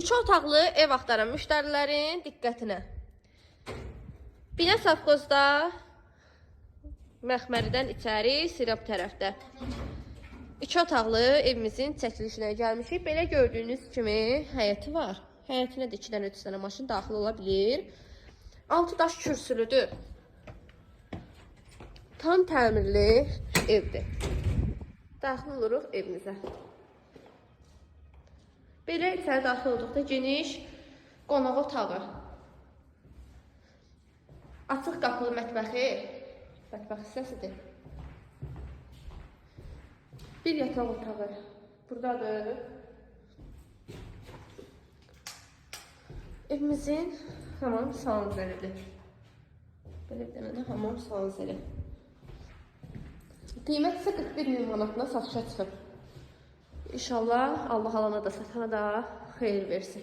3 otaqlı ev axtaran müştərilərin diqqətinə. Binə Safxozda məxməridən içəri Sirab tərəfdə 3 otaqlı evimizin çəkilişinə gəlmişik. Belə gördüyünüz kimi həyəti var. Həyətinə də 2 dənə 3 dənə maşın daxil ola bilir. 6 daş kürsülüdür. Tam təmirli evdir. Daxil oluruq evimizə. Belə içəri daxil olduqda geniş qonaq otağı. Açıq qapılı mətbəxi. Mətbəx hissəsidir. Bir yataq otağı buradadır. Evimizin hamam sanuzelidir. Belə bir dənə də hamam sanuzeli. Qiymət isə 41.000 manatına satışa çıxıb. İnşallah Allah alana da satana da xeyir versin.